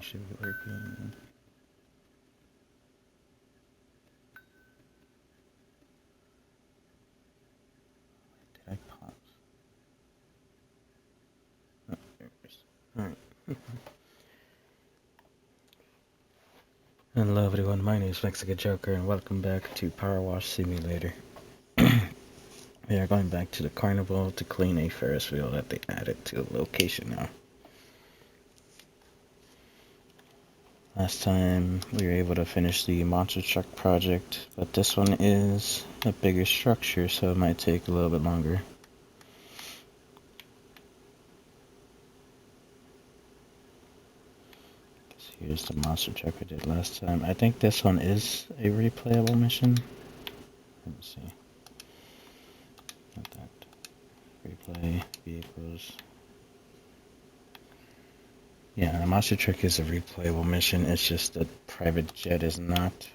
should be working. Did I pause? Oh, there it is. Alright. Hello everyone, my name is Mexican Joker and welcome back to Power Wash Simulator. We are going back to the carnival to clean a Ferris wheel that they added to the location now. Last time we were able to finish the monster truck project, but this one is a bigger structure, so it might take a little bit longer. Here's the monster truck I did last time. I think this one is a replayable mission. Let me see. Not that. Replay, vehicles. Yeah, the monster truck is a replayable mission. It's just the private jet is not.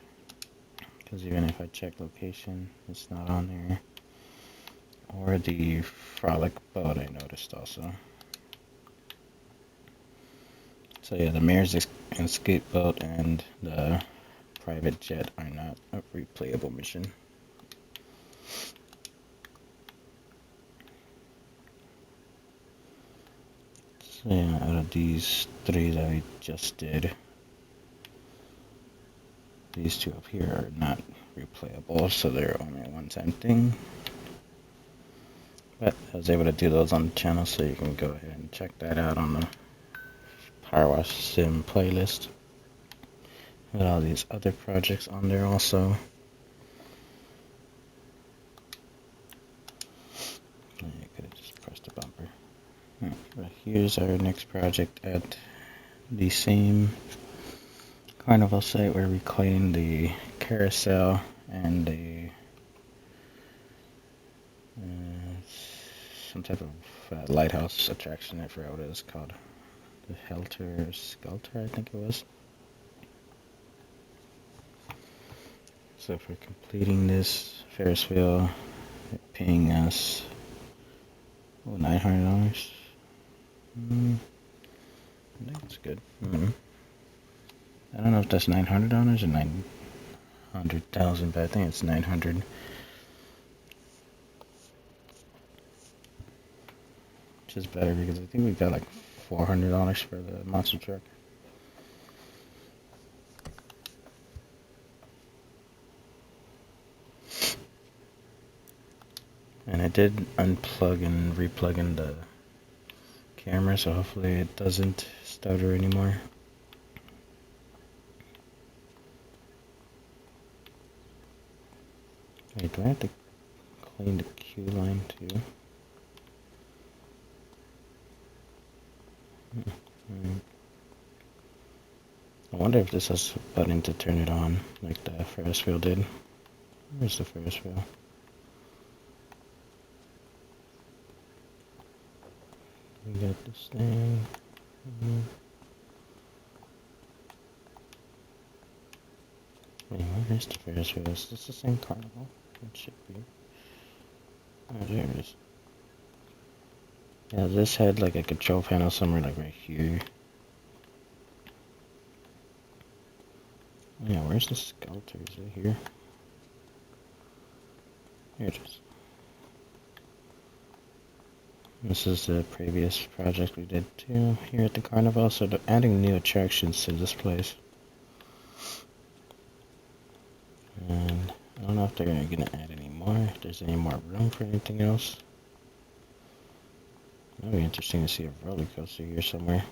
Because even if I check location, it's not on there. Or the frolic boat I noticed also. So yeah, the mayor's escape boat and the private jet are not a replayable mission. So yeah, out of these three that we just did, these two up here are not replayable, so they're only a one-time thing. But I was able to do those on the channel, so you can go ahead and check that out on the Power Wash Sim playlist. With all these other projects on there also. You could have just pressed the bumper. But here's our next project at the same carnival site where we cleaned the carousel and the some type of lighthouse attraction. I forgot what it was called. The Helter Skelter, I think it was. So for completing this Ferris wheel, they're paying us $900. I think it's good. I don't know if that's $900 or 900,000, but I think it's 900. Which is better because I think we got like $400 for the monster truck. And I did unplug and replug in the camera, so hopefully it doesn't stutter anymore. Wait, do I have to clean the queue line too? I wonder if this has a button to turn it on, like the Ferris wheel did. Where's the Ferris wheel? We got this thing. Wait, where is the Ferris wheel? Is this the same carnival? It should be. Oh, there it is. Yeah, this had like a control panel somewhere like right here. Yeah, where's the skelter? Is it here? Here it is. This is the previous project we did too here at the carnival, so they're adding new attractions to this place. And I don't know if they're gonna add any more, if there's any more room for anything else. That'd be interesting to see a roller coaster here somewhere.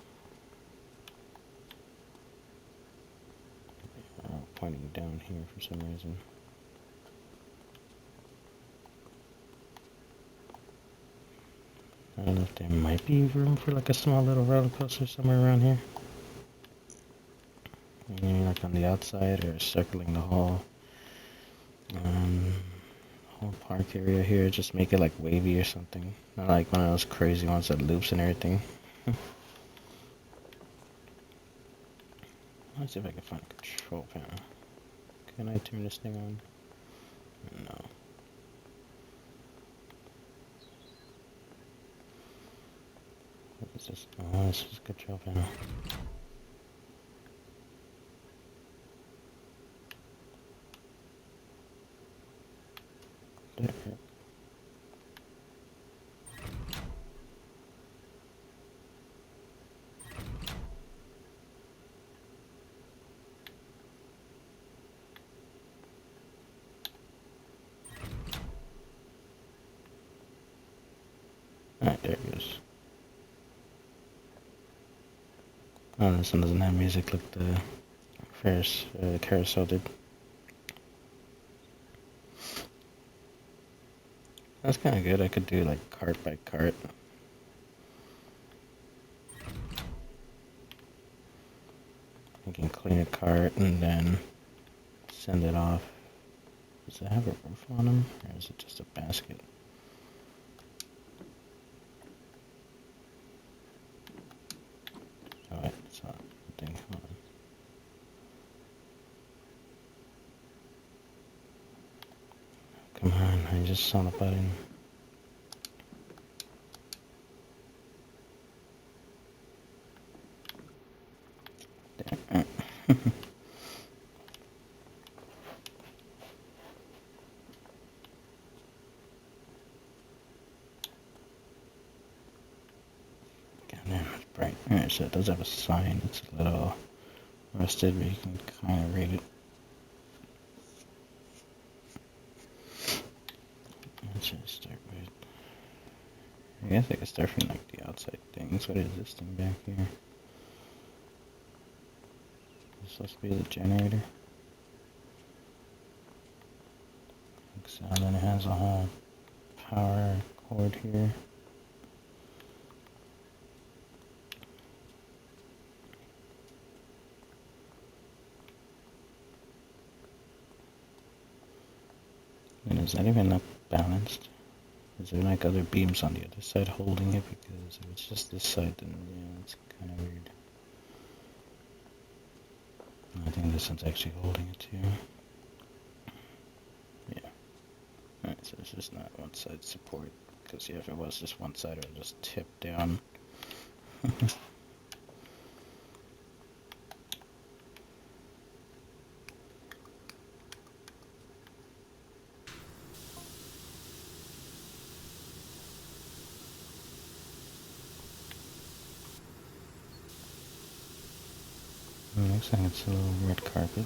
Pointing down here for some reason. I don't know if there might be room for like a small little roller coaster somewhere around here. Maybe like on the outside or circling the whole park area here. Just make it like wavy or something. Not like one of those crazy ones that loops and everything. Let's see if I can find a control panel. Can I turn this thing on? No. What is this? Oh, this is a control panel. Oh, this one doesn't have music like the Ferris, the carousel did. That's kind of good. I could do like cart by cart. I can clean a cart and then send it off. Does it have a roof on them, or is it just a basket? Oh, wait, it's not a thing. Hold on. Come on, I just saw the button. Damn. Goddamn, it's bright. Alright, so it does have a sign. It's a little rusted, but you can kind of read it. Let's just start with... I guess I could start from like the outside things. What is this thing back here? Is this supposed to be the generator? I think so. And then it has a whole power cord here. And is that even up balanced? Is there like other beams on the other side holding it? Because if it's just this side, then yeah, it's kind of weird. I think this one's actually holding it too. Yeah. Alright, so it's just not one side support. Because yeah, if it was just one side, it would just tip down. Looks like it's a little red carpet.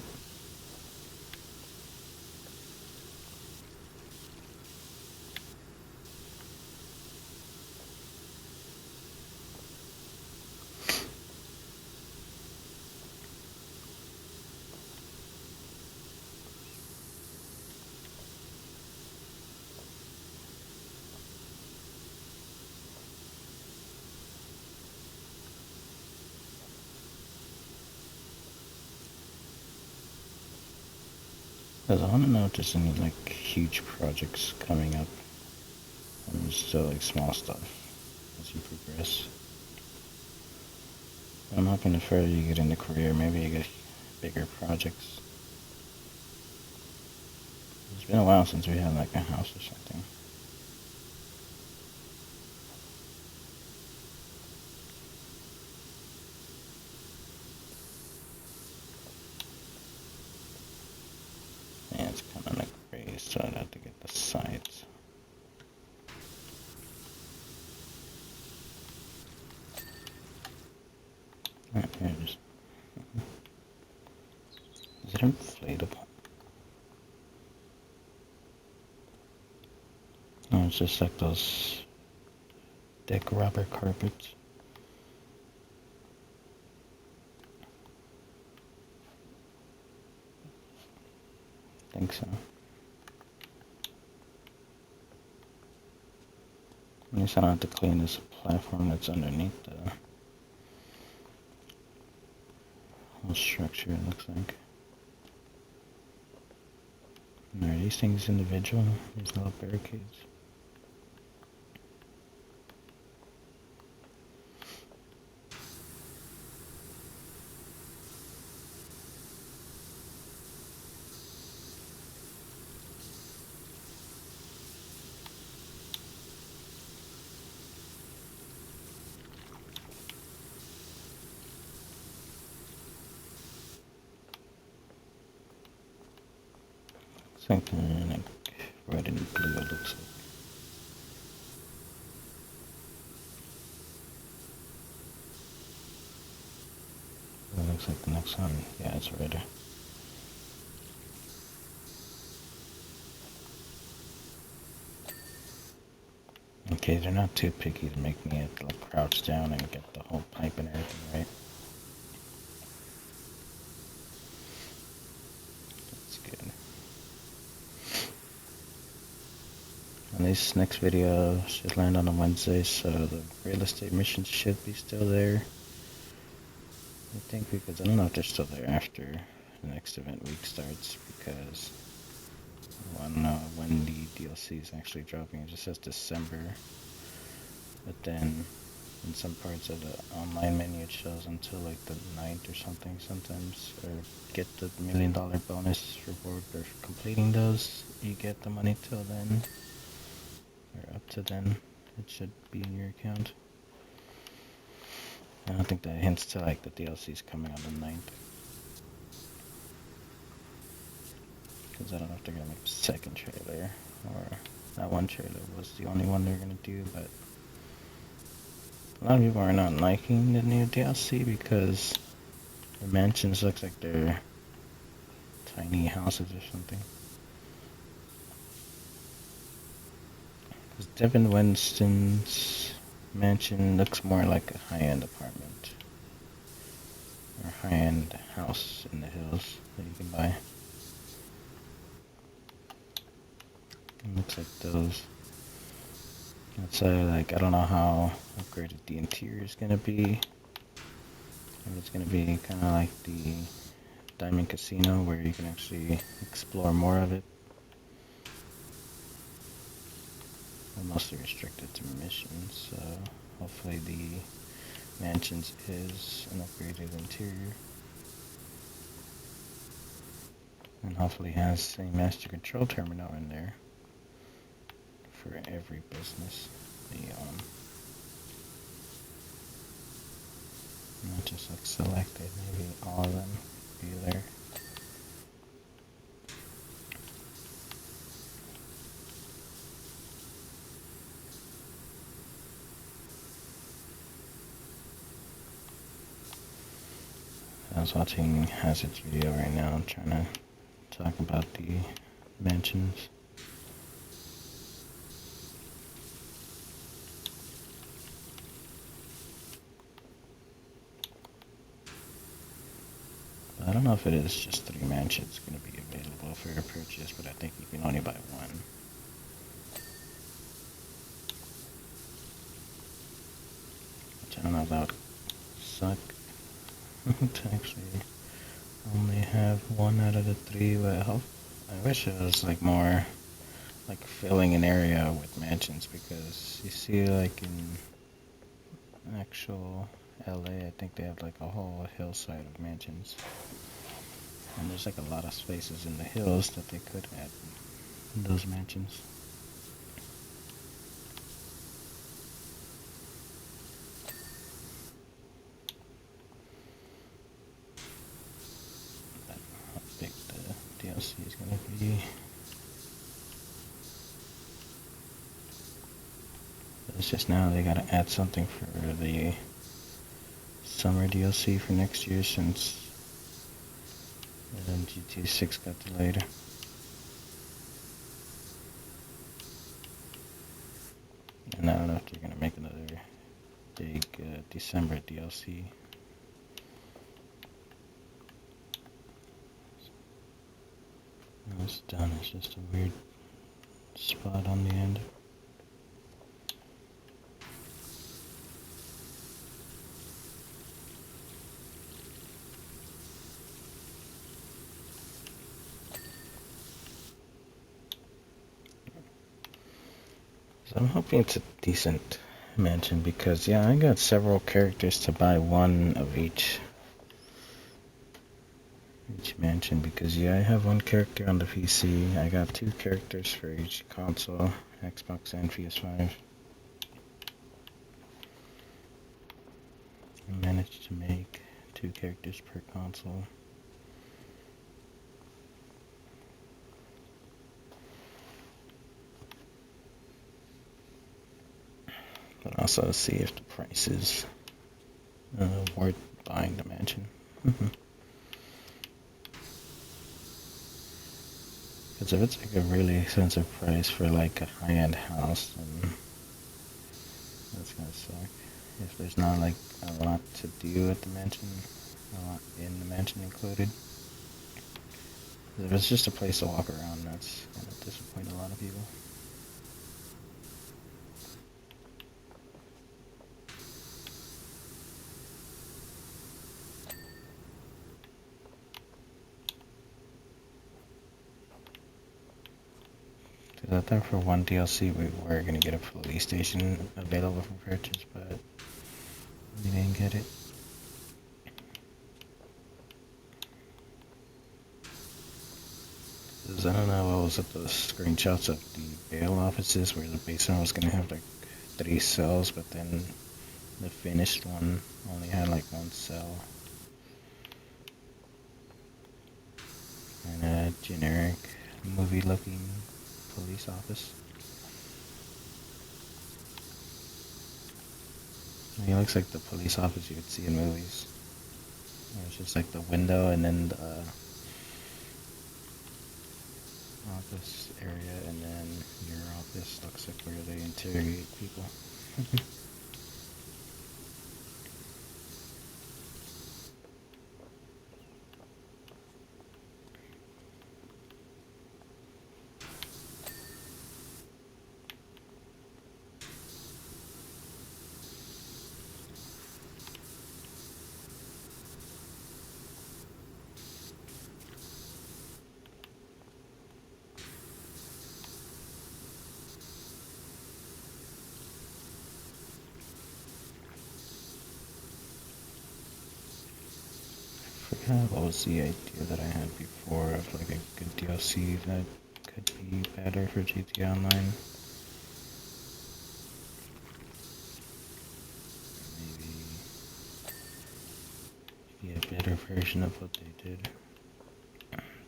Because I want to know if there's any like huge projects coming up. And there's still like small stuff as you progress. I'm hoping the further you get in the career, maybe you get bigger projects. It's been a while since we had like a house or something. Yeah, it's kind of like raised, so I'd have to get the sides. Alright, here it is. Is it inflatable? No, it's just like those thick rubber carpets. I think so. At least I don't have to clean this platform that's underneath the whole structure, it looks like. And are these things individual? These little barricades? It's like red and blue, it looks like. It looks like the next one. Yeah, it's red. Okay, they're not too picky to make me have to like crouch down and get the whole pipe and everything right. good. And this next video should land on a Wednesday, so the real estate missions should be still there. I think because I don't know if they're still there after the next event week starts, because I don't know when the DLC is actually dropping. It just says December, but then in some parts of the online menu it shows until like the 9th or something sometimes. Or get the $1 million bonus reward for completing those. You get the money till then, or up to then. It should be in your account. I don't think that hints to like the DLC's coming on the 9th. Because I don't know if they're gonna make a second trailer, or that one trailer was the only one they're gonna do, but a lot of people are not liking the new DLC because the mansions looks like they're tiny houses or something. Because Devin Winston's mansion looks more like a high-end apartment, or high-end house in the hills that you can buy. It looks like those. Outside, like, I don't know how upgraded the interior is gonna be. If it's gonna be kind of like the Diamond Casino, where you can actually explore more of it. We're mostly restricted to missions, so hopefully the mansions is an upgraded interior. And hopefully has a master control terminal in there for every business that you own. Not just like selected, maybe all of them be there. I was watching Hazard's video right now, trying to talk about the mansions. I don't know if it is just 3 mansions going to be available for your purchase, but I think you can only buy one. Which I don't know about suck to actually only have 1 out of the 3, but I wish it was like more like filling an area with mansions, because you see like in actual LA, I think they have like a whole hillside of mansions. And there's like a lot of spaces in the hills that they could add those mansions. But how big the DLC is gonna be. But it's just now they gotta add something for the summer DLC for next year, since GTA 6 got delayed. And I don't know if they're gonna make another big December DLC. No, it's done. It's just a weird spot on the end. So I'm hoping it's a decent mansion, because yeah, I got several characters to buy one of each mansion, because yeah, I have 1 character on the PC. I got 2 characters for each console, Xbox and PS5. I managed to make 2 characters per console. But also see if the price is worth buying the mansion. Because if it's like a really expensive price for like a high-end house, then that's gonna suck. If there's not like a lot to do at the mansion, a lot in the mansion included. If it's just a place to walk around, that's gonna disappoint a lot of people. Because I thought for one DLC we were gonna get a police station available for purchase, but we didn't get it. Because I don't know what was up the screenshots of the bail offices where the basement was gonna have like 3 cells, but then the finished one only had like 1 cell. And a generic movie looking police office. I mean, it looks like the police office you would see in movies. It's just like the window and then the office area, and then your office looks like where they interrogate people. I forgot what was the idea that I had before of like a good DLC that could be better for GTA Online. Maybe be a better version of what they did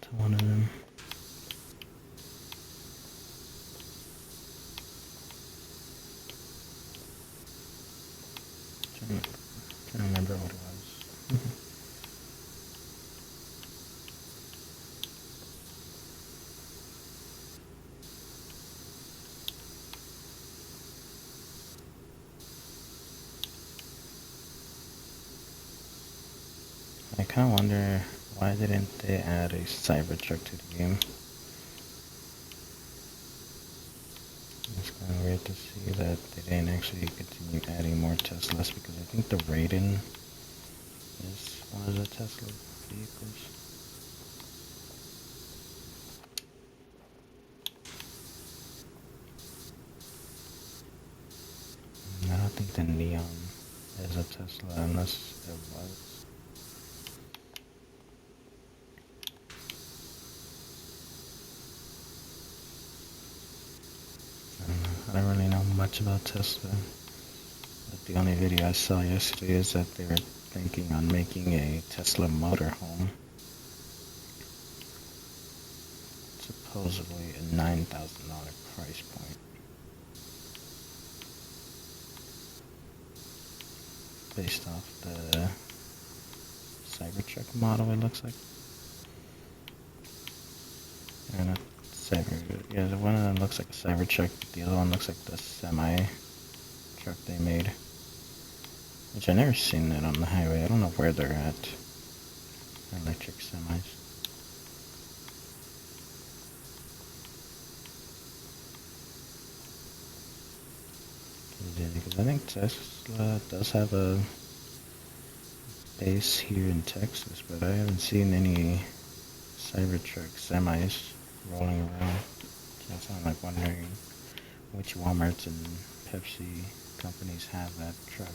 to one of them. Trying to remember what it was. I kind of wonder why didn't they add a Cybertruck to the game? It's kind of weird to see that they didn't actually continue adding more Teslas, because I think the Raiden is one of the Tesla vehicles. I don't think the Neon is a Tesla unless it was. I don't really know much about Tesla, but the only video I saw yesterday is that they were thinking on making a Tesla motorhome. Supposedly a $9,000 price point. Based off the Cybertruck model, it looks like. And yeah, the one of them looks like a Cybertruck, the other one looks like the semi truck they made. Which I never seen that on the highway. I don't know where they're at. Electric semis. Because I think Tesla does have a base here in Texas, but I haven't seen any Cybertruck semis rolling around. So I'm like wondering which Walmarts and Pepsi companies have that truck.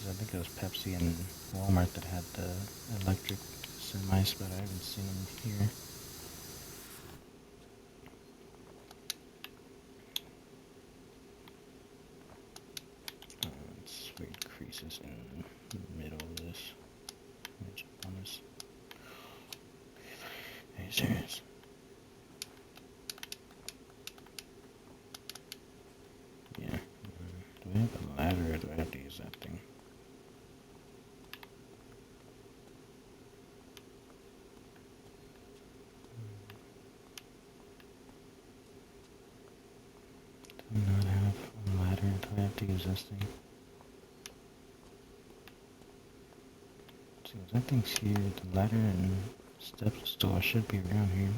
I think it was Pepsi and Walmart that had the electric semis, but I haven't seen them here. Weird creases in the middle of this. Let me jump on this. Are you serious? Yeah. Do I have a ladder or do I have to use that thing? Do I not have a ladder? Do I have to use this thing? See, I think here, the ladder and steps store should be around here.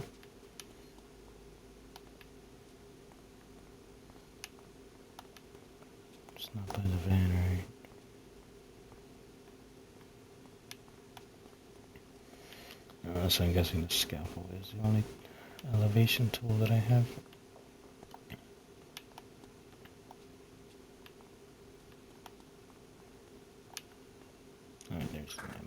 It's not by the van, right? So I'm guessing the scaffold is the only elevation tool that I have. Alright, there's the ladder.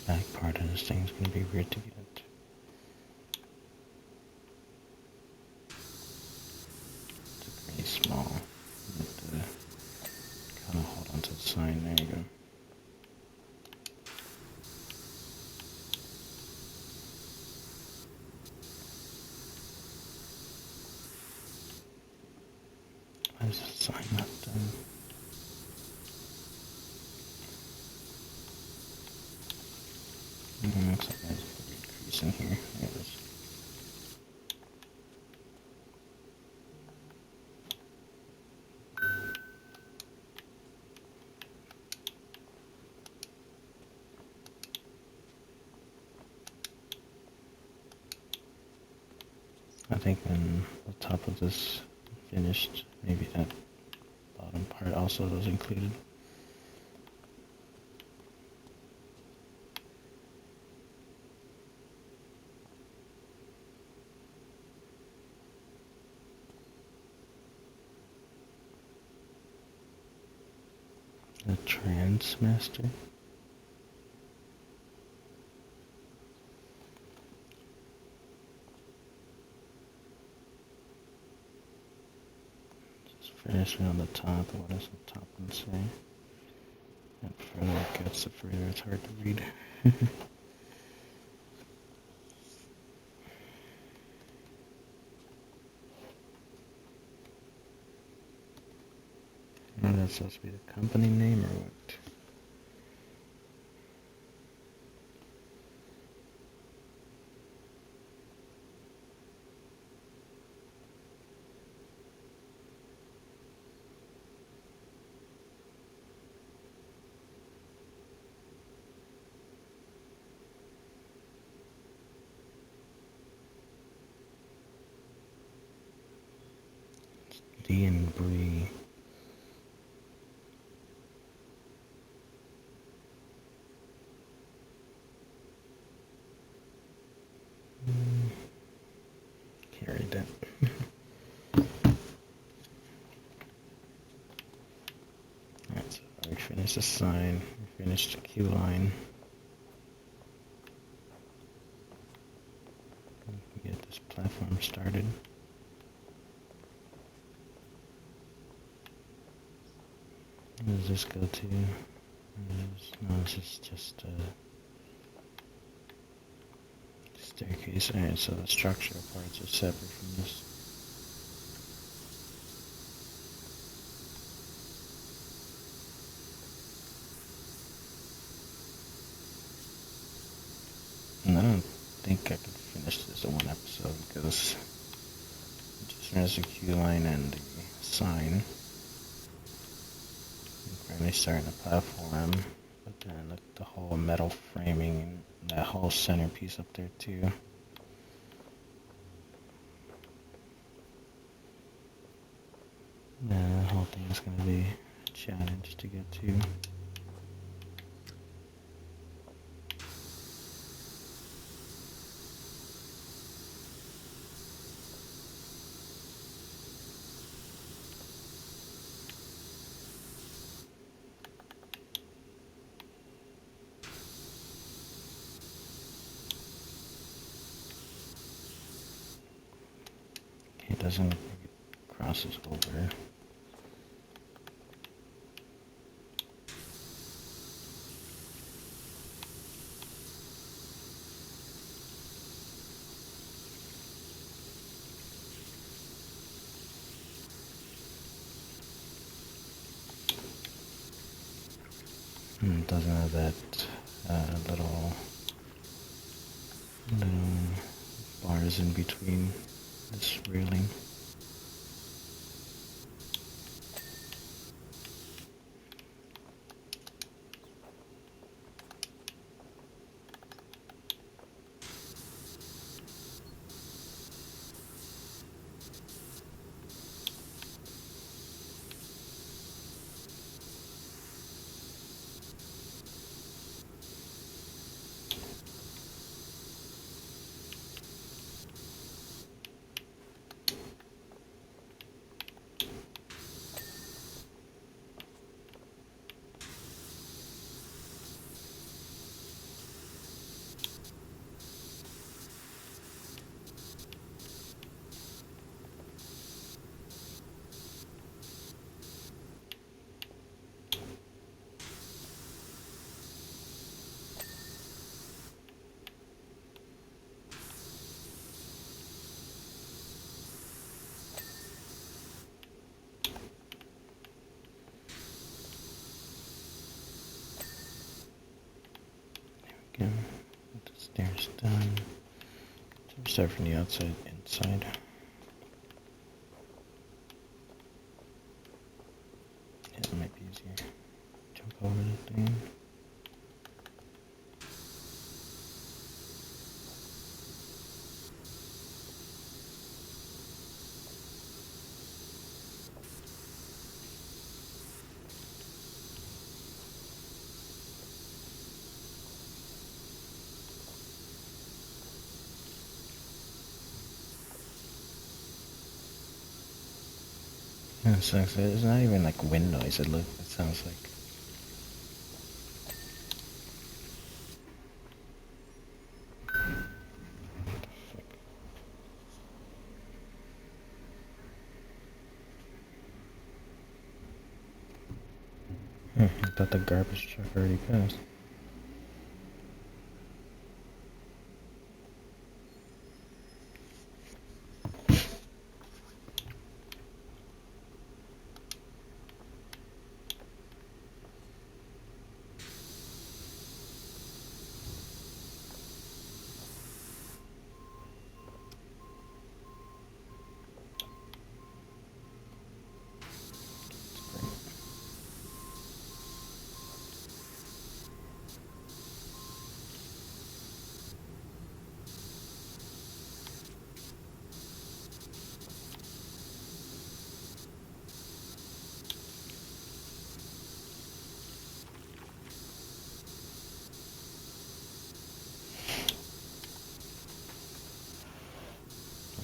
Back part of this thing's gonna be weird to get at. It's pretty small. Kind of hold onto the sign. There you go. Why is the sign not done? Looks like there's a big crease in here. There it is. I think when the top of this finished, maybe that bottom part also was included. The Transmaster. Just finishing on the top. What does the top one say? And the further it gets, the further it's hard to read. Is that supposed to be the company name or what? D and Bree. Carried that. Alright, so we finished the sign, we finished the queue line. We can get this platform started. Where does this go to? No, this is just a staircase. Alright, so the structural parts are separate from this. And I don't think I could finish this in one episode because just there's the queue line and the sign. Currently starting the platform, but then look the whole metal framing and that whole centerpiece up there too. Yeah, the whole thing is going to be a challenge to get to. doesn't crosses over. It doesn't have that little bars in between this railing. Again, put the stairs down. So we start from the outside inside. Yeah, it might be easier. Jump over the thing. Yeah, it sucks. It's not even like wind noise. It sounds like. I thought the garbage truck already passed.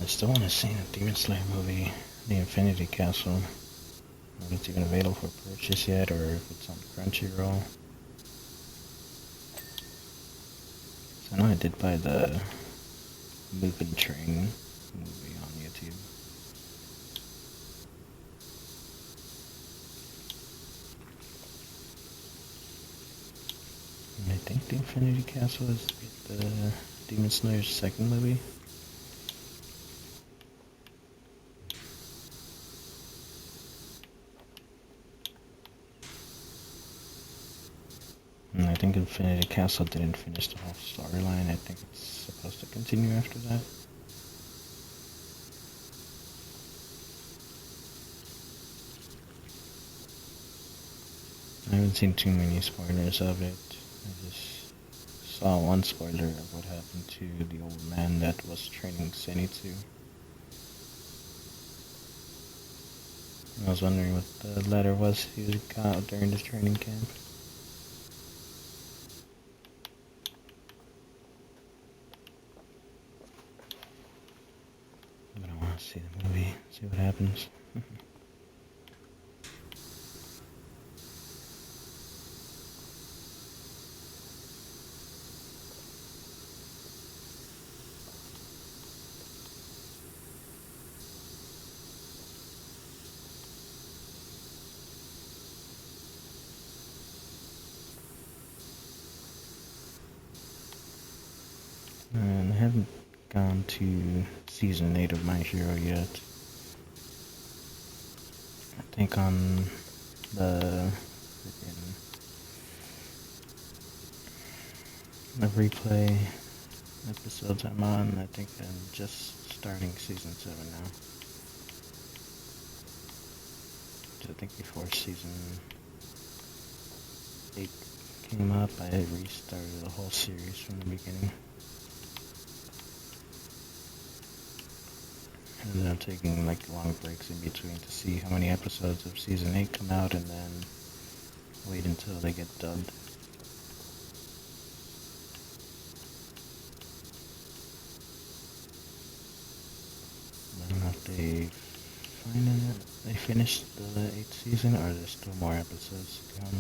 I still want to see the Demon Slayer movie, The Infinity Castle. I don't know if it's even available for purchase yet, or if it's on Crunchyroll. So I know I did buy the Mugen Train movie on YouTube. And I think The Infinity Castle is the Demon Slayer's second movie. And I think Infinity Castle didn't finish the whole storyline. I think it's supposed to continue after that. I haven't seen too many spoilers of it. I just saw one spoiler of what happened to the old man that was training Zenitsu. I was wondering what the letter was he got during the training camp. But I want to see the movie, see what happens. gone to season 8 of My Hero yet. I think on the replay episodes I'm on, I think I'm just starting season 7 now. I think before season 8 came up, I restarted the whole series from the beginning. And then I'm taking like long breaks in between to see how many episodes of season 8 come out, and then wait until they get dubbed. I don't know if they finished the 8th season, or there's still more episodes to come.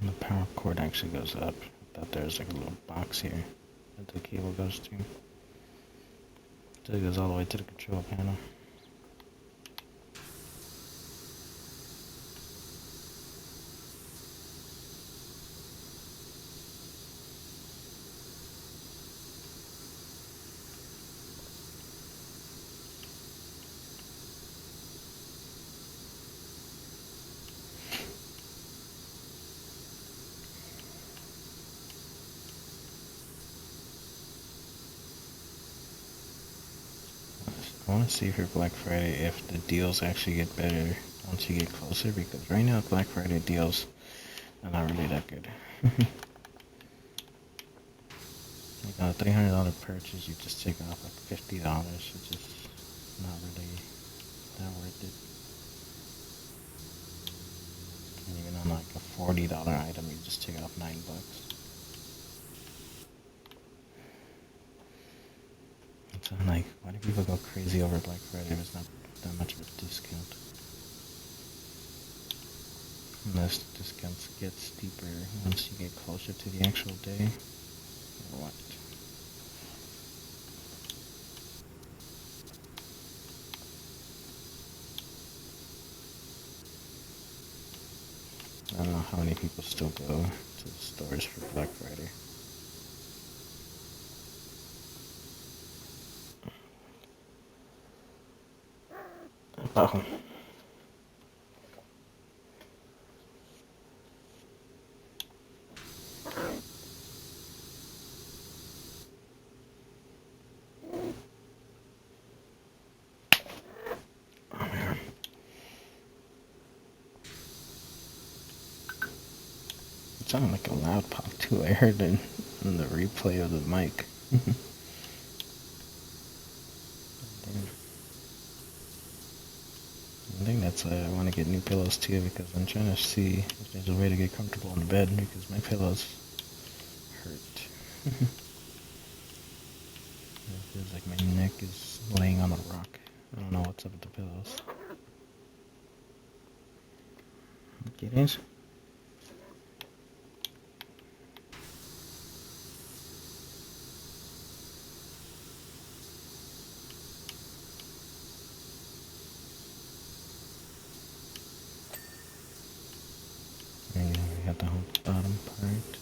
And the power cord actually goes up. I thought there was like a little box here that the cable goes to. So it goes all the way to the control panel. I want to see for Black Friday if the deals actually get better once you get closer, because right now Black Friday deals are not really that good. Like on a $300 purchase, you just take off like $50, which is not really that worth it. And even on like a $40 item, you just take off $9. So I'm like, why do people go crazy over Black Friday if it's not that much of a discount? Unless discounts get steeper once you get closer to the actual day, or what? I don't know how many people still go to the stores for Black Friday. Oh. It sounded like a loud pop too. I heard it in the replay of the mic. I think that's why I want to get new pillows too, because I'm trying to see if there's a way to get comfortable in the bed, because my pillows hurt. It feels like my neck is laying on a rock. I don't know what's up with the pillows. Okay, guys. And we got the whole bottom part.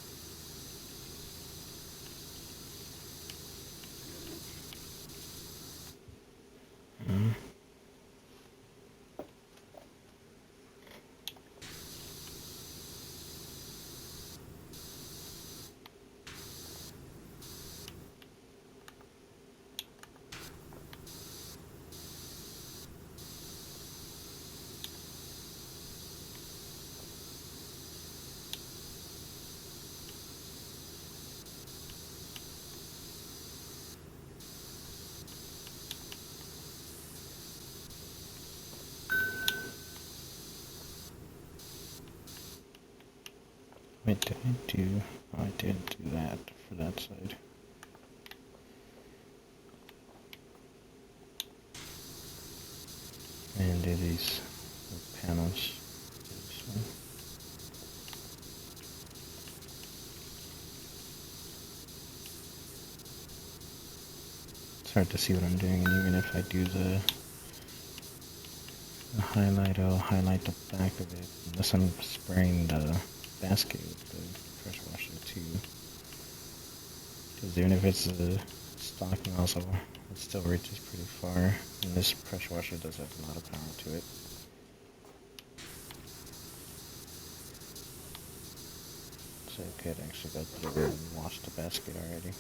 Wait, did I do? Oh, I did do that for that side. And do these panels. It's hard to see what I'm doing, and even if I do the highlight, I'll highlight the back of it, unless I'm spraying the basket with the pressure washer too. Because even if it's a stocking also, it still reaches pretty far, and this pressure washer does have a lot of power to it. So I could actually go through and wash the basket already.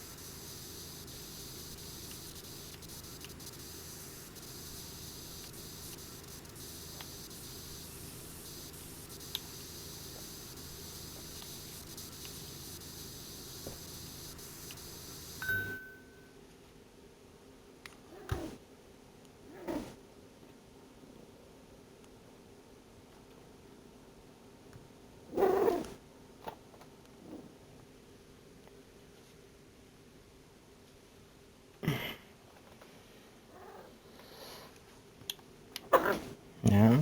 Yeah.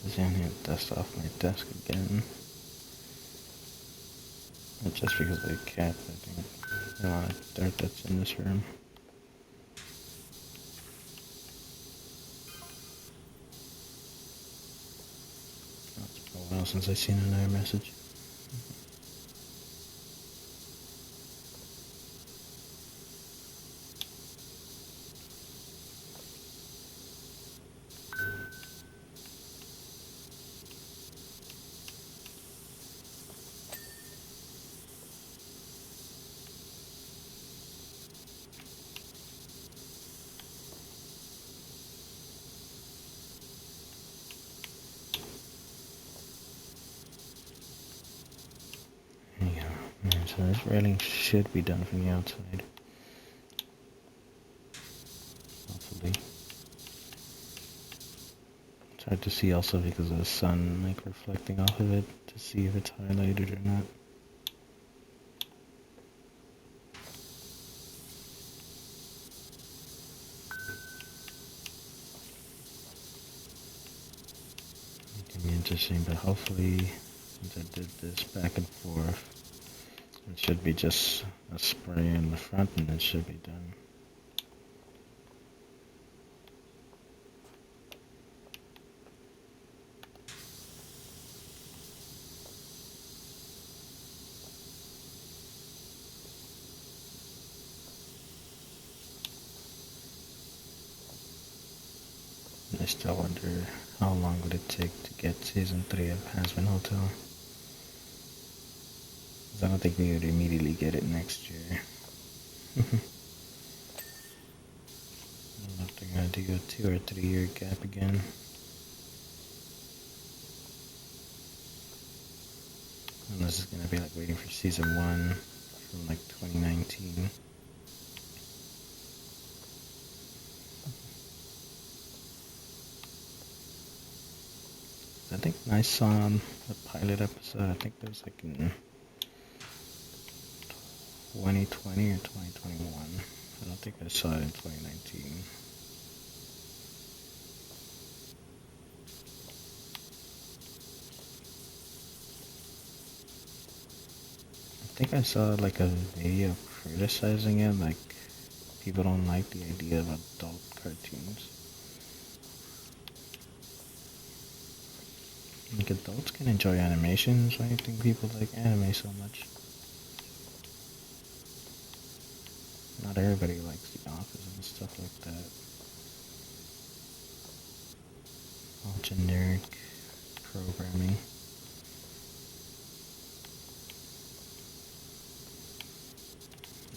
And then hit dust off my desk again. Not just because of the cat, I think. A lot of dirt that's in this room. It's been a while since I've seen another message. There you go. Alright, so this railing should be done from the outside. Hopefully. It's hard to see also because of the sun like reflecting off of it to see if it's highlighted or not. It can be interesting, but hopefully since I did this back and forth, it should be just a spray in the front and it should be done. I still wonder how long would it take to get season 3 of Hazbin Hotel. 'Cause I don't think we would immediately get it next year. I don't know if they're gonna do a 2 or 3 year gap again. Unless it's gonna be like waiting for season 1 from like 2019. I think I saw the pilot episode, I think that was like in 2020 or 2021. I don't think I saw it in 2019. I think I saw like a video criticizing it, like people don't like the idea of adult cartoons. Like adults can enjoy animations, why do you think people like anime so much? Not everybody likes The Office and stuff like that. All generic programming.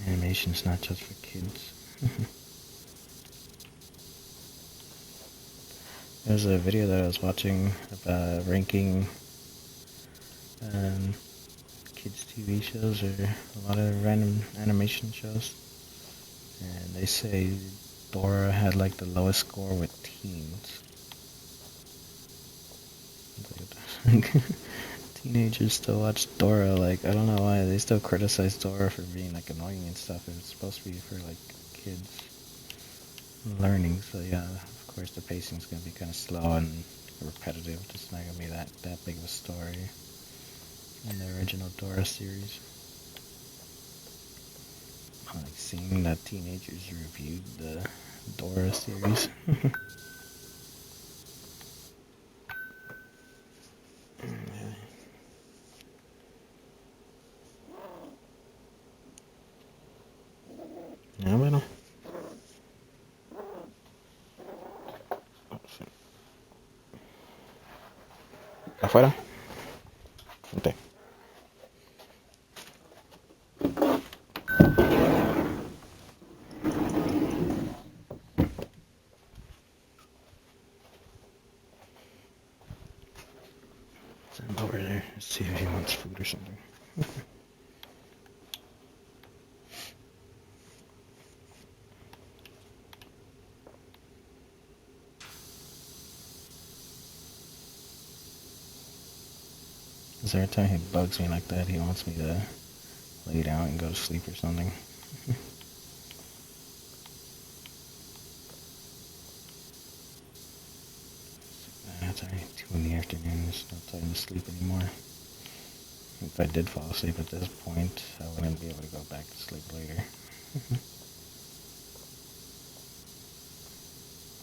Animation's not just for kids. There's a video that I was watching about ranking kids' TV shows or a lot of random animation shows, and they say Dora had like the lowest score with teens. Teenagers still watch Dora. Like, I don't know why they still criticize Dora for being like annoying and stuff. It's supposed to be for like kids learning. So yeah, of course the pacing's gonna be kind of slow and repetitive. It's not gonna be that big of a story in the original Dora series. I like seeing that teenagers reviewed the Dora series. Ya, bueno. ¿Afuera? Okay. Send over there. Let's see if he wants food or something. Because every time he bugs me like that, he wants me to lay down and go to sleep or something. It's already 2 in the afternoon. There's no time to sleep anymore. If I did fall asleep at this point, I wouldn't be able to go back to sleep later.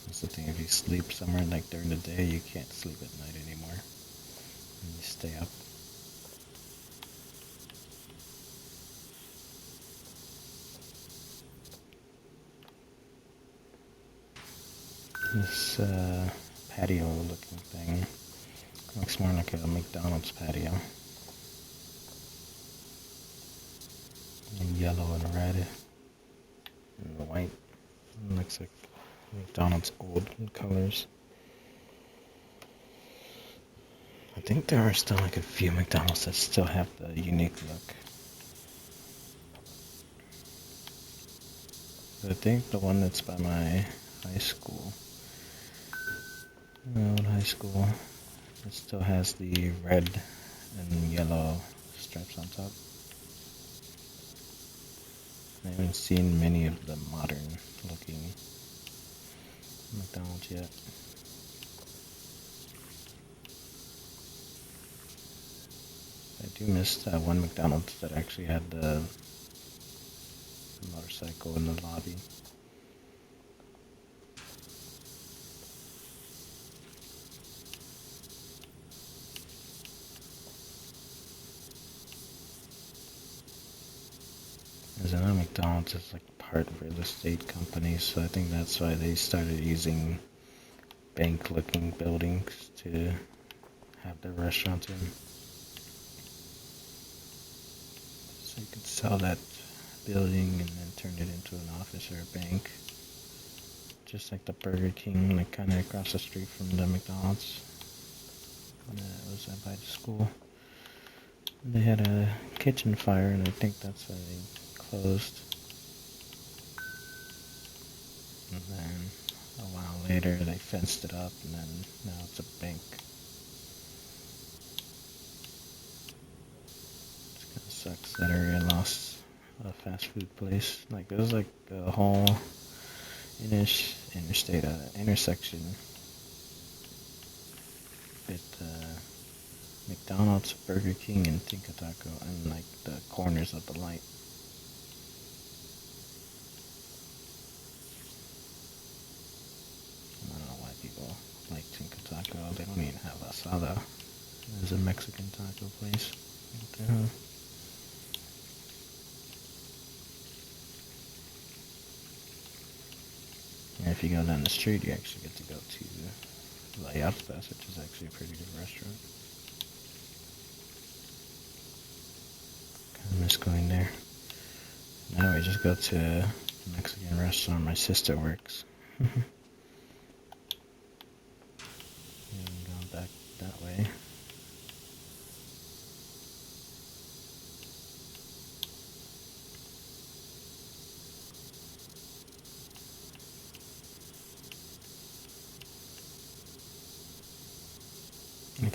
That's the thing, if you sleep somewhere like during the day, you can't sleep at night anymore. And you stay up. This patio looking thing looks more like a McDonald's patio. In yellow and red and white. It looks like McDonald's old colors. I think there are still like a few McDonald's that still have the unique look. But I think the one that's by my high school, my old high school, it still has the red and yellow stripes on top. I haven't seen many of the modern looking McDonald's yet. I do miss that one McDonald's that actually had the motorcycle in the lobby. There's another McDonald's that's like part real estate company, so I think that's why they started using bank-looking buildings to have their restaurants in. So you could sell that building and then turn it into an office or a bank. Just like the Burger King, like kind of across the street from the McDonald's. It was by the school. They had a kitchen fire, and I think that's why they closed. And then a while later, they fenced it up, and then now it's a bank. It kind of sucks that area lost a fast food place. Like, it was like a whole intersection with McDonald's, Burger King, and Tinka Taco, and like the corners of the light. I don't know why people like Tinka Taco. They don't even have asada. There's a Mexican taco place. What the hell? And if you go down the street, you actually get to go to La Yartas, which is actually a pretty good restaurant. Kind of miss going there. Now we just go to the Mexican restaurant my sister works.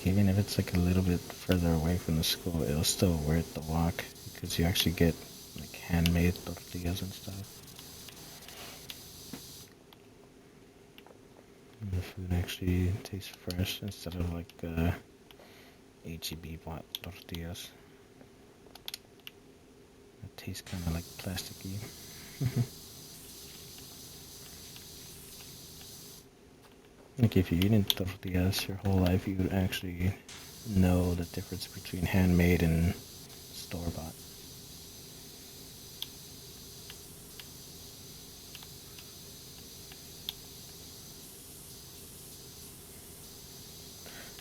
like even if it's like a little bit further away from the school, it'll still worth the walk because you actually get like handmade tortillas and stuff. And the food actually tastes fresh instead of like HEB bought tortillas. It tastes kind of like plasticky. Like if you're eating tortillas your whole life, you would actually know the difference between handmade and store-bought.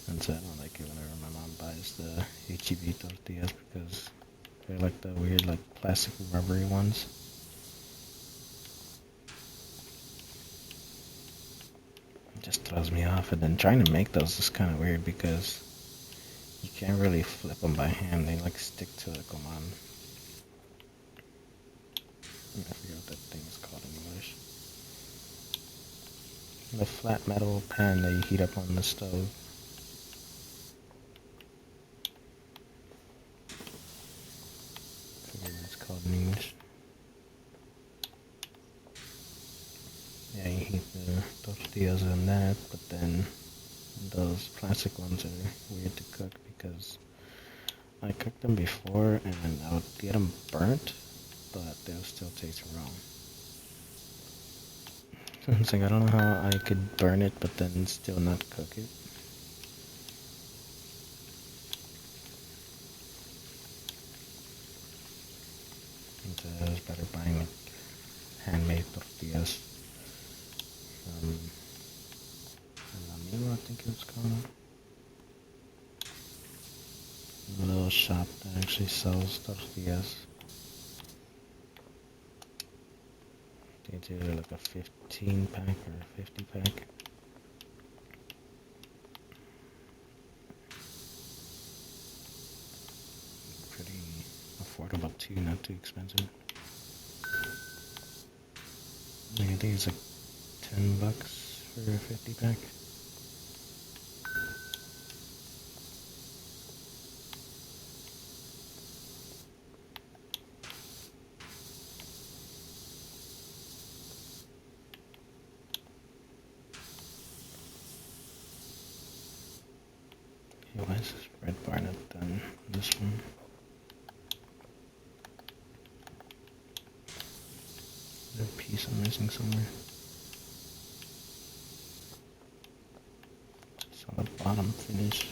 And so I don't like it whenever my mom buys the HEB tortillas because they're like the weird like plastic rubbery ones. It just throws me off, and then trying to make those is kind of weird because you can't really flip them by hand. They like stick to the command. I forget what that thing is called in English. The flat metal pan that you heat up on the stove. I forget what it's called in English. Yeah, you heat the tortillas on that, but then those plastic ones are weird to cook because I cooked them before and I would get them burnt, but they'll still taste raw. So it's like I don't know how I could burn it but then still not cook it. And so it was better buying like handmade tortillas from El Amigo, I think it was called. A little shop that actually sells tortillas. It's either like a 15 pack or a 50 pack. Pretty affordable too, not too expensive. I think it's like $10 for a 50 pack. Hey, why is this red bar not done? This one. Is there a piece I'm missing somewhere? It's on the bottom finish.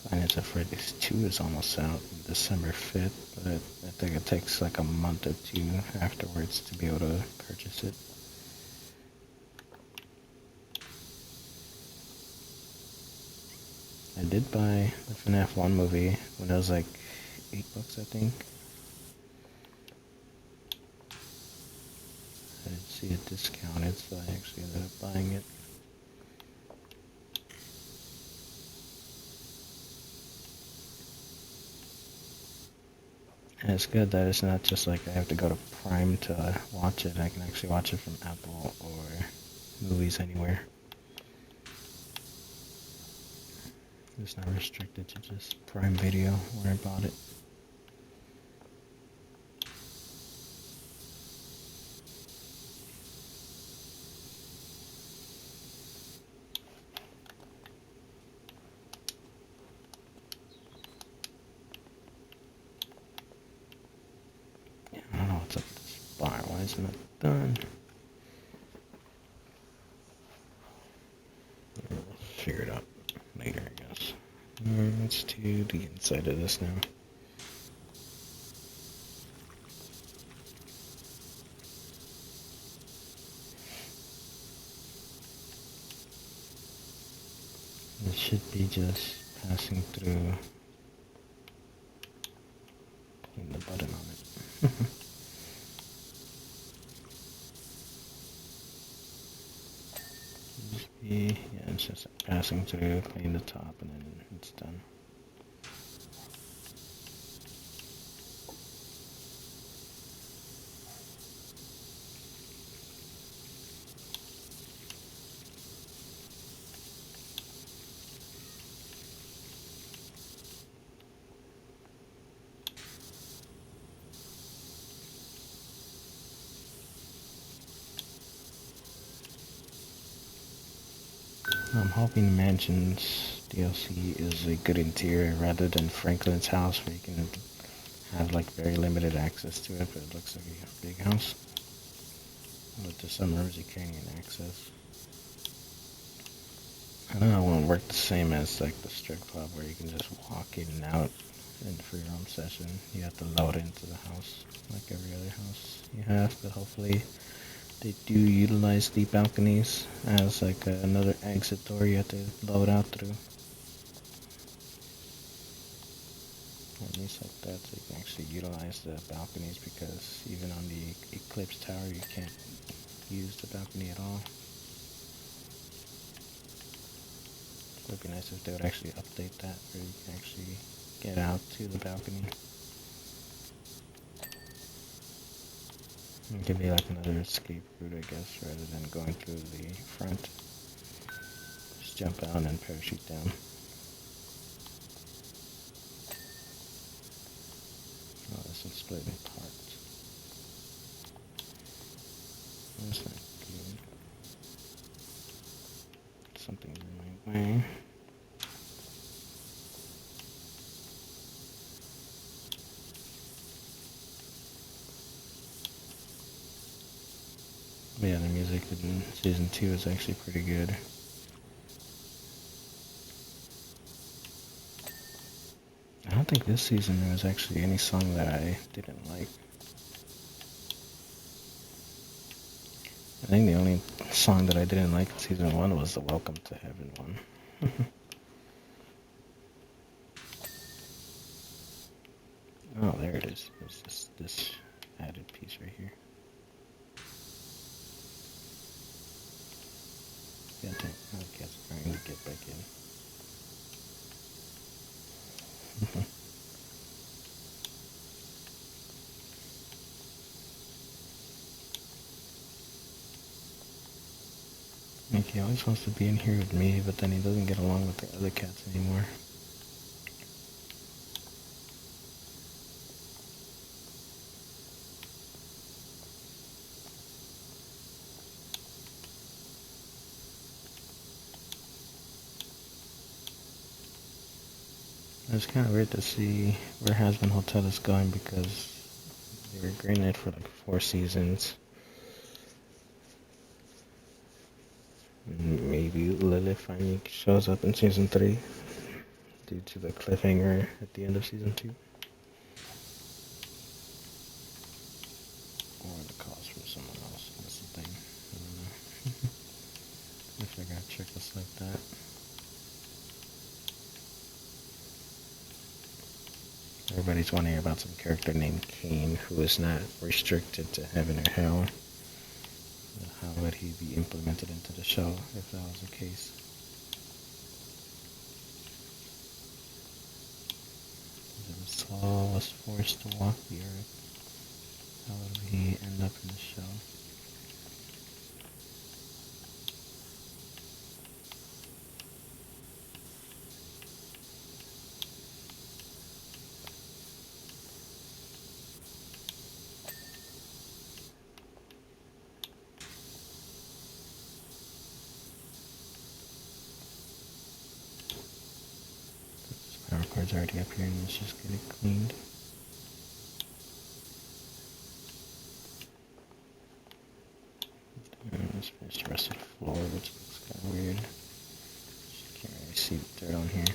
Finance at Freddy's 2 is almost out December 5th, but I think it takes like a month or two afterwards to be able to purchase it. I did buy the FNAF 1 movie when it was like $8, I think. I didn't see it discounted, so I actually ended up buying it. And it's good that it's not just like I have to go to Prime to watch it. I can actually watch it from Apple or Movies Anywhere. It's not restricted to just Prime Video where I bought it. Yeah, I don't know what's up with this bar. Why isn't it done? We'll figure it out later, I guess. Let's do the inside of this now. It should be just passing through. Putting the button on it. Yeah, it's just passing through, clean the top, and then it's done. I'm hoping the Mansions DLC is a good interior rather than Franklin's house where you can have like very limited access to it, but it looks like a big house. But to some rooms you can't get access. I don't know, it won't work the same as like the strip club where you can just walk in and out and for your own session. You have to load into the house like every other house you have, but hopefully they do utilize the balconies as like another exit door you have to load out through. Or at least like that, so you can actually utilize the balconies, because even on the Eclipse Tower you can't use the balcony at all. It would be nice if they would actually update that where you can actually get out to the balcony. It could be like another escape route, I guess, rather than going through the front. Just jump out and parachute down. Oh, this one's split in parts. That's not good. Something's in my way. But yeah, the music in season 2 is actually pretty good. I don't think this season there was actually any song that I didn't like. I think the only song that I didn't like in season 1 was the Welcome to Heaven one. Oh, there it is. It's just this added piece right here. Yeah, I guess I'm trying to get back in. He always wants to be in here with me, but then he doesn't get along with the other cats anymore. It's kind of weird to see where Hazbin Hotel is going, because they were greenlit for like 4 seasons. Maybe Lilith finally shows up in season 3 due to the cliffhanger at the end of season 2. Or the calls from someone else. That's the thing. I don't know. If I got checklists like that. Everybody's wondering about some character named Cain who is not restricted to heaven or hell. How would he be implemented into the show if that was the case? If Saul was forced to walk the earth, how would he end up in the show? Power cord's already up here and let's just get it cleaned. And let's finish the rest of the floor, which looks kind of weird. Just can't really see the dirt on here.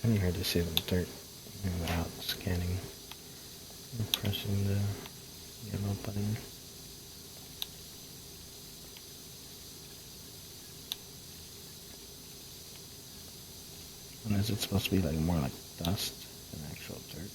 Kind of hard to see the dirt without scanning and pressing the yellow button. And is it supposed to be like more like dust than actual dirt?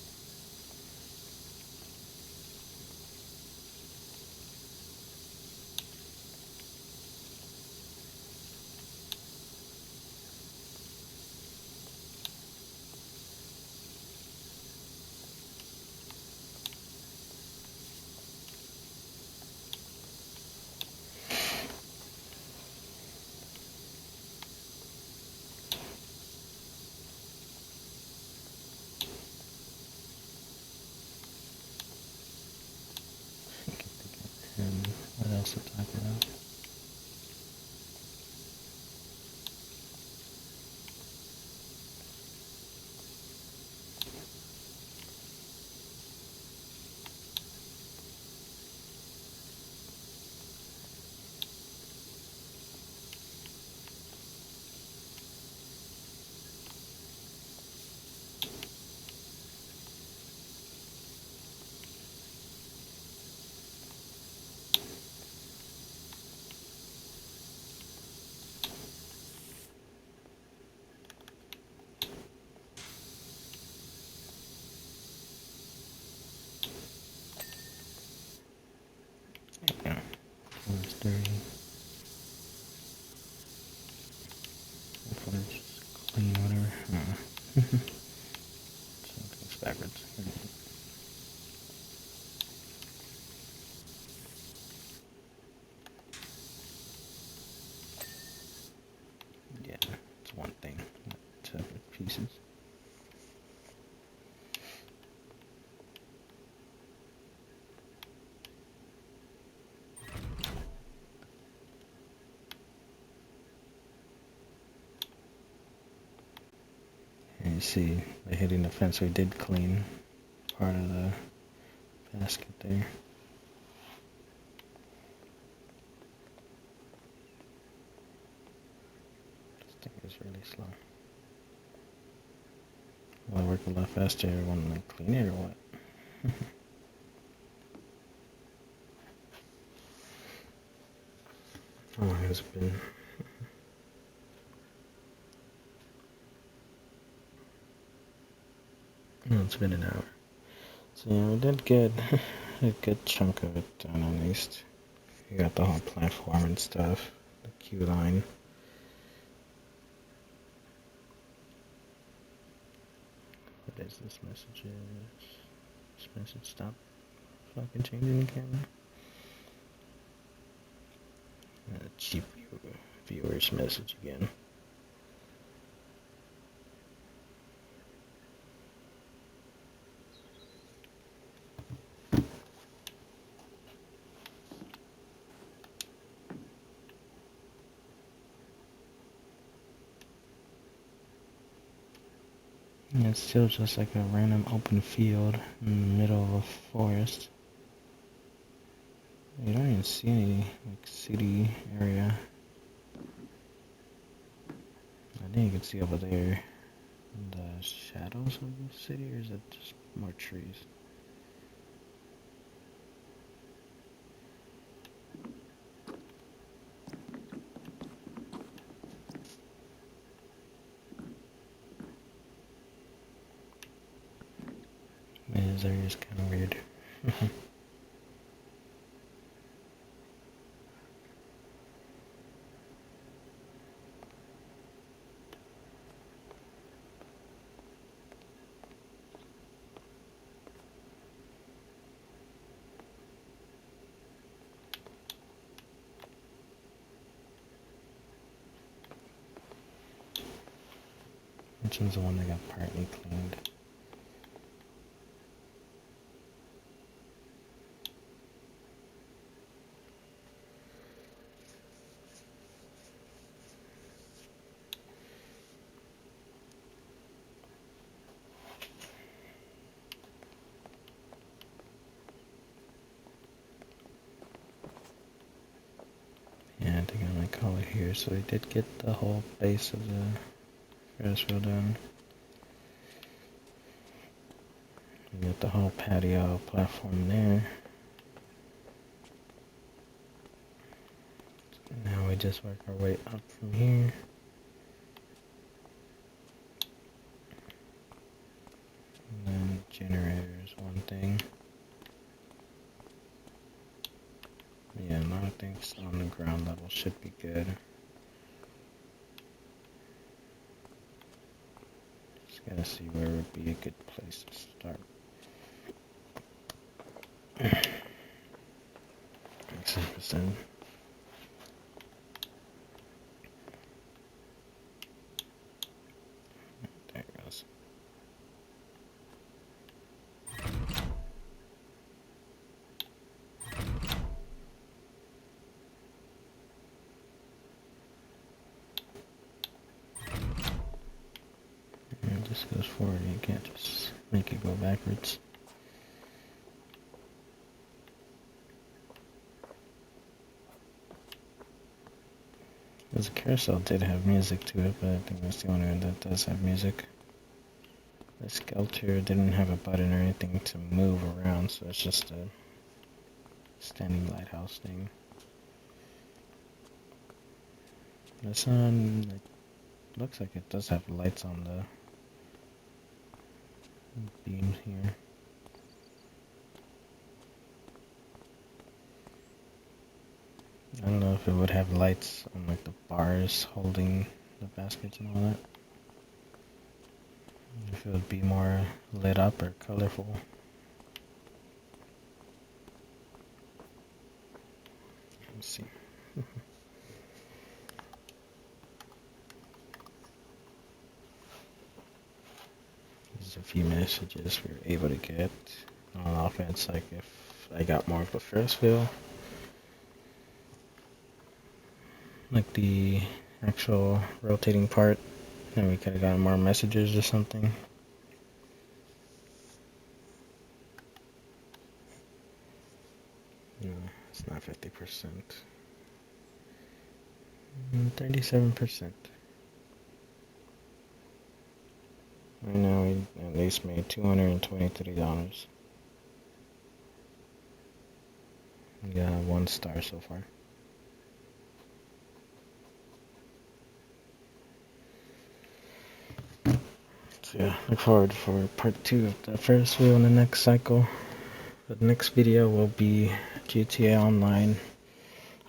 And what else to talk about? Yeah, it's dirty. Hopefully it's just clean, whatever. Something's backwards. Yeah, it's one thing, not separate pieces. And you see, by hitting the fence, we did clean part of the basket there. This thing is really slow. Will it work a lot faster when I clean it or what? How long has it been? Oh, it's been an hour. So yeah, we did get a good chunk of it done at least. We got the whole platform and stuff, the queue line. What is this message? This message stop fucking changing the camera. Cheap viewers message again. And it's still just like a random open field in the middle of a forest. You don't even see any like city area. I think you can see over there the shadows of the city, or is it just more trees? Man, this area is kind of weird. Which one's the one that got partly cleaned? Yeah, I think I might call it here. So we did get the whole base of the Ferris wheel done. You got the whole patio platform there. Now we just work our way up from here. And then generator is one thing. Yeah, a lot of things on the ground level should be good. Just gotta see where would be a good place to start. Makes 10%. There it goes. And this goes forward, you can't just make it go backwards. Because the carousel did have music to it, but I think that's the only one that does have music. The Skelter didn't have a button or anything to move around, so it's just a standing lighthouse thing. This one, it looks like it does have lights on the beam here. I don't know if it would have lights on like the bars holding the baskets and all that. If it would be more lit up or colorful. Let's see. There's a few messages we were able to get on offense, like if I got more of a Ferris wheel. Like the actual rotating part, and we could have gotten more messages or something. No, it's not 50%. 37%. Right now we at least made $223. We got 1 star so far. So yeah, look forward for part 2 of the Ferris wheel in the next cycle. The next video will be GTA Online.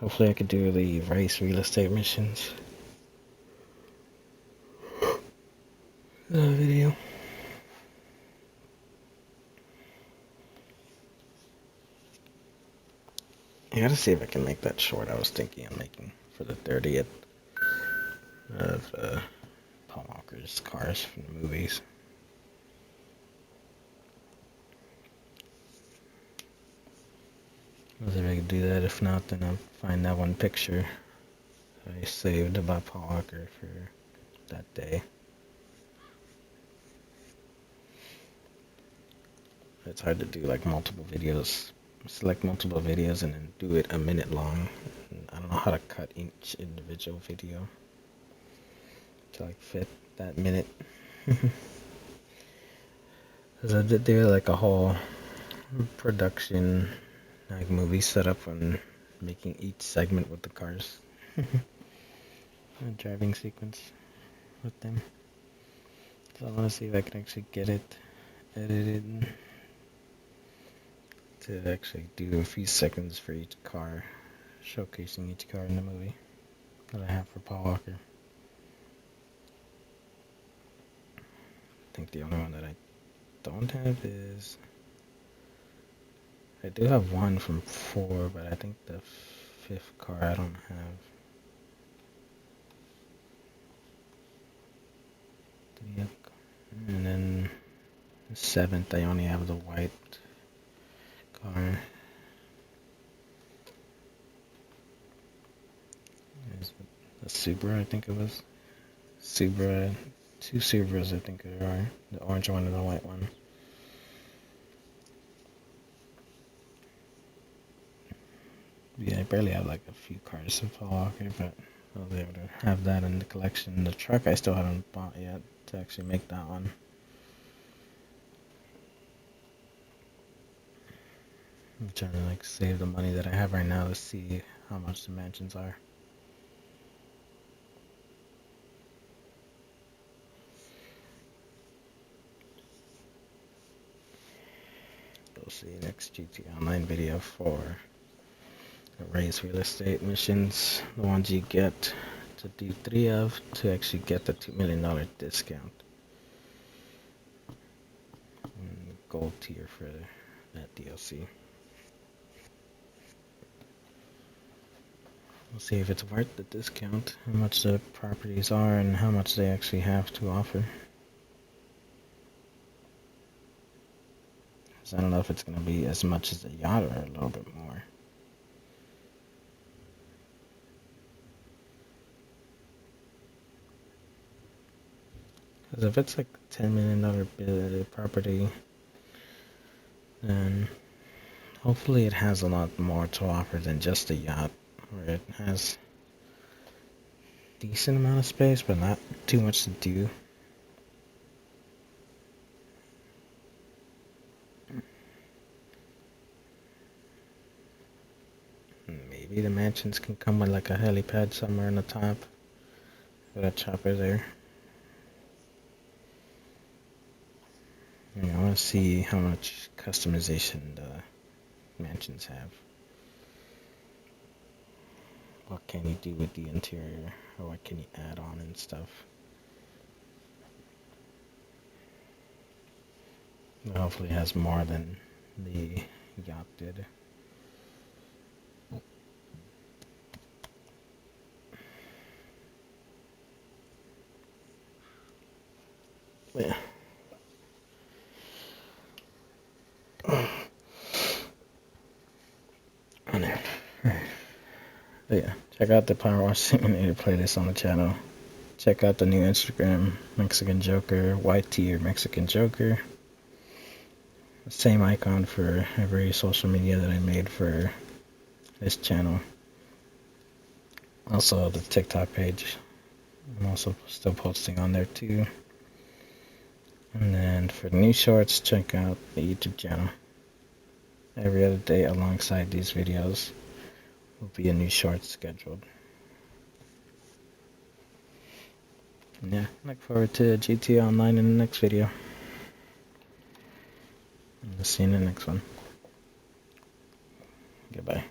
Hopefully I could do the race real estate missions. Video. I gotta see if I can make that short I was thinking of making for the 30th of Paul Walker's cars from the movies. I'll see if I can do that. If not, then I'll find that one picture I saved about Paul Walker for that day. It's hard to do like multiple videos. Select multiple videos and then do it a minute long. I don't know how to cut each individual video to like fit that minute. Because I did do like a whole production like movie setup on making each segment with the cars. A driving sequence with them. So I want to see if I can actually get it edited to actually do a few seconds for each car, showcasing each car in the movie that I have for Paul Walker. I think the only one that I don't have is, I do have one from 4, but I think the 5th car I don't have. Yep. And then the 7th I only have the white car. There's the Subaru, I think it was. Subaru, 2 Subarus I think there are. The orange one and the white one. Yeah, I barely have like a few cars of Paul Walker, but I'll be able to have that in the collection. The truck I still haven't bought yet to actually make that one. I'm trying to like save the money that I have right now to see how much the mansions are. We'll see next GTA Online video for the race real estate missions, the ones you get to do 3 of to actually get the $2 million discount. And gold tier for that DLC. We'll see if it's worth the discount, how much the properties are, and how much they actually have to offer. So I don't know if it's going to be as much as a yacht or a little bit more. Because if it's like $10 million property, then hopefully it has a lot more to offer than just a yacht, where it has decent amount of space but not too much to do. Maybe the mansions can come with like a helipad somewhere on the top with a chopper there. I want to see how much customization the mansions have. What can you do with the interior, or what can you add on and stuff. Hopefully it has more than the yacht did. Yeah. On there. Alright. But yeah, check out the Power Wash Simulator playlist on the channel. Check out the new Instagram, Mexican Joker, white tier Mexican Joker. Same icon for every social media that I made for this channel. Also the TikTok page. I'm also still posting on there too. And then for the new shorts, check out the YouTube channel. Every other day alongside these videos will be a new short scheduled. And yeah, look forward to GTA Online in the next video. And I'll see you in the next one. Goodbye.